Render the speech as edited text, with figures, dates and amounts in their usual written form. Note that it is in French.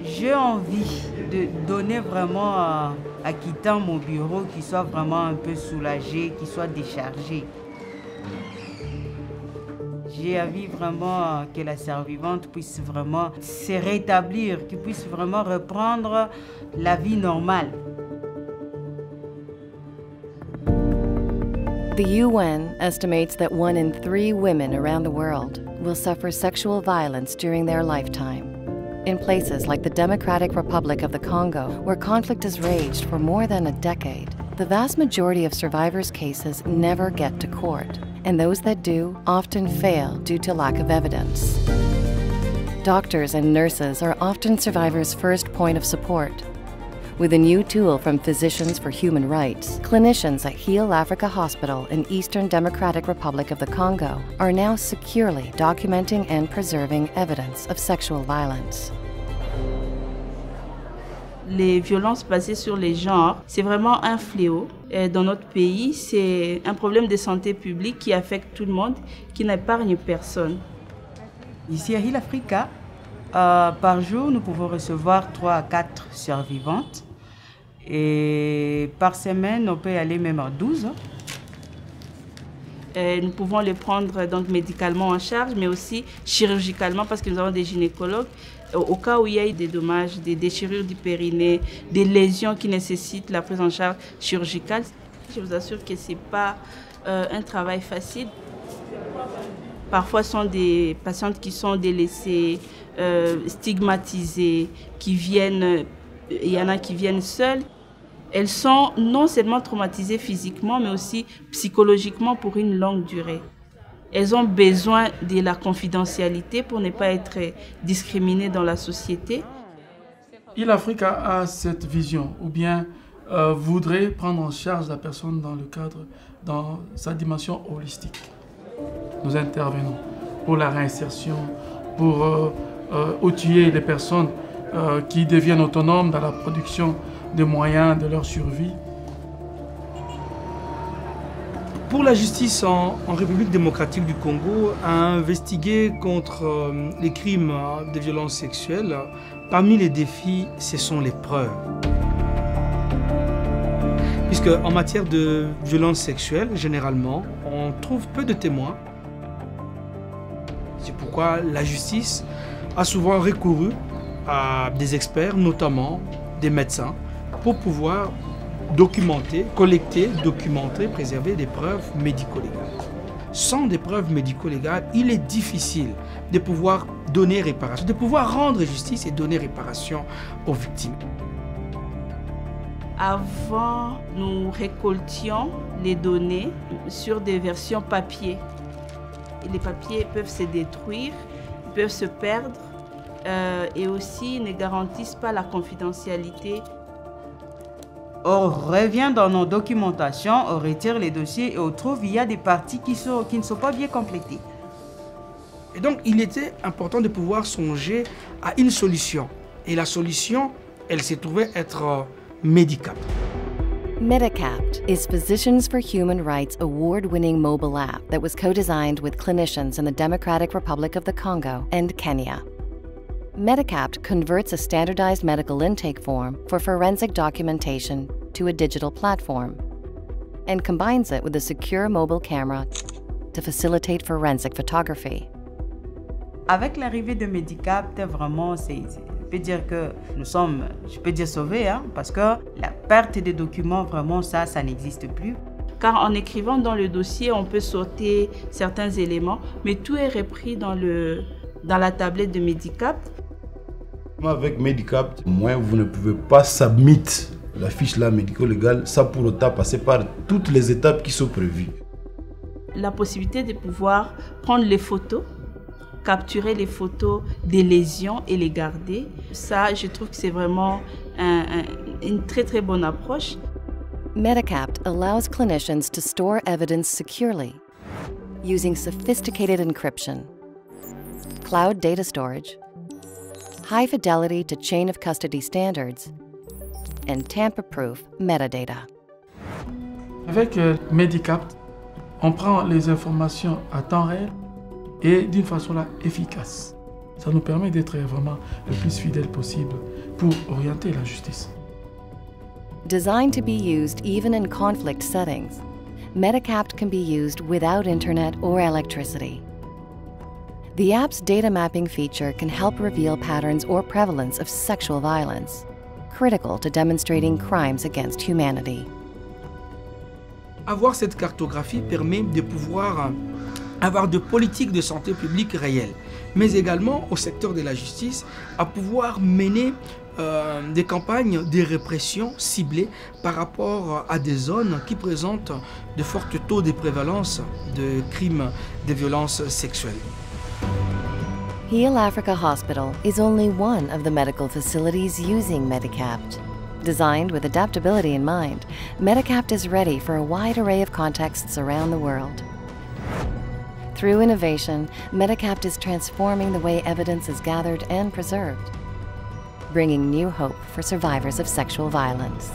J'ai envie de donner vraiment à quittant mon bureau, qu'il soit vraiment un peu soulagé, qu'il soit déchargé. J'ai envie vraiment que la survivante puisse vraiment se rétablir, qu'il puisse vraiment reprendre la vie normale. The UN estimates that 1 in 3 women around the world will suffer sexual violence during their lifetime. In places like the Democratic Republic of the Congo, where conflict has raged for more than a decade, the vast majority of survivors' cases never get to court, and those that do often fail due to lack of evidence. Doctors and nurses are often survivors' first point of support. With a new tool from Physicians for Human Rights, clinicians at Heal Africa Hospital in Eastern Democratic Republic of the Congo are now securely documenting and preserving evidence of sexual violence. Les violences basées sur les genres, c'est vraiment un fléau. Dans notre pays, c'est un problème de santé publique qui affecte tout le monde, qui n'épargne personne. Ici à Heal Africa, par jour, nous pouvons recevoir 3 à 4 survivantes. Et par semaine, on peut aller même à 12. Nous pouvons les prendre donc médicalement en charge, mais aussi chirurgicalement parce que nous avons des gynécologues. Au cas où il y a eu des dommages, des déchirures du périnée, des lésions qui nécessitent la prise en charge chirurgicale, je vous assure que ce n'est pas un travail facile. Parfois, ce sont des patientes qui sont délaissées, stigmatisées, qui viennent, il y en a qui viennent seules. Elles sont non seulement traumatisées physiquement, mais aussi psychologiquement pour une longue durée. Elles ont besoin de la confidentialité pour ne pas être discriminées dans la société. Heal Africa a cette vision, ou bien voudrait prendre en charge la personne dans sa dimension holistique. Nous intervenons pour la réinsertion, pour outiller les personnes qui deviennent autonomes dans la production des moyens de leur survie. Pour la justice en République démocratique du Congo, à investiguer contre les crimes de violences sexuelles, parmi les défis, ce sont les preuves. Puisque en matière de violences sexuelles, généralement, on trouve peu de témoins. C'est pourquoi la justice a souvent recouru à des experts, notamment des médecins, pour pouvoir documenter, collecter, documenter, préserver des preuves médico-légales. Sans des preuves médico-légales, il est difficile de pouvoir donner réparation, de pouvoir rendre justice et donner réparation aux victimes. Avant, nous récoltions les données sur des versions papier. Et les papiers peuvent se détruire, peuvent se perdre et aussi ne garantissent pas la confidentialité. On revient dans nos documentations, on retire les dossiers et on trouve qu'il y a des parties qui ne sont pas bien complétées. Et donc, il était important de pouvoir songer à une solution. Et la solution, elle s'est trouvée être Medicapt. Medicapt is Physicians for Human Rights award-winning mobile app that was co-designed with clinicians in the Democratic Republic of the Congo and Kenya. Medicapt converts a standardized medical intake form for forensic documentation to a digital platform and combines it with a secure mobile camera to facilitate forensic photography. Avec l'arrivée de Medicapt, vraiment, je peux dire que nous sommes, sauvés, hein, parce que la perte des documents, vraiment, ça n'existe plus. Car en écrivant dans le dossier, on peut sauter certains éléments, mais tout est repris dans la tablette de Medicapt. Avec Medicapt, vous ne pouvez pas submit la fiche là médico-légale sans pour autant passer par toutes les étapes qui sont prévues. La possibilité de pouvoir prendre les photos, capturer les photos des lésions et les garder, ça, je trouve que c'est vraiment une très très bonne approche. Medicapt allows clinicians to store evidence securely using sophisticated encryption, cloud data storage, high fidelity to chain of custody standards, and tamper-proof metadata. Avec Medicapt, on prend les informations à temps réel et d'une façon efficace. Ça nous permet d'être vraiment le plus fidèle possible pour orienter la justice. Designed to be used even in conflict settings, Medicapt can be used without internet or electricity. The app's data mapping feature can help reveal patterns or prevalence of sexual violence, critical to demonstrating crimes against humanity. Avoir cette cartographie permet de pouvoir avoir de politiques de santé publique réelles, mais également au secteur de la justice, à pouvoir mener des campagnes de répression ciblées par rapport à des zones qui présentent de forts taux de prévalence de crimes de violences sexuelles. Heal Africa Hospital is only one of the medical facilities using Medicapt. Designed with adaptability in mind, Medicapt is ready for a wide array of contexts around the world. Through innovation, Medicapt is transforming the way evidence is gathered and preserved, bringing new hope for survivors of sexual violence.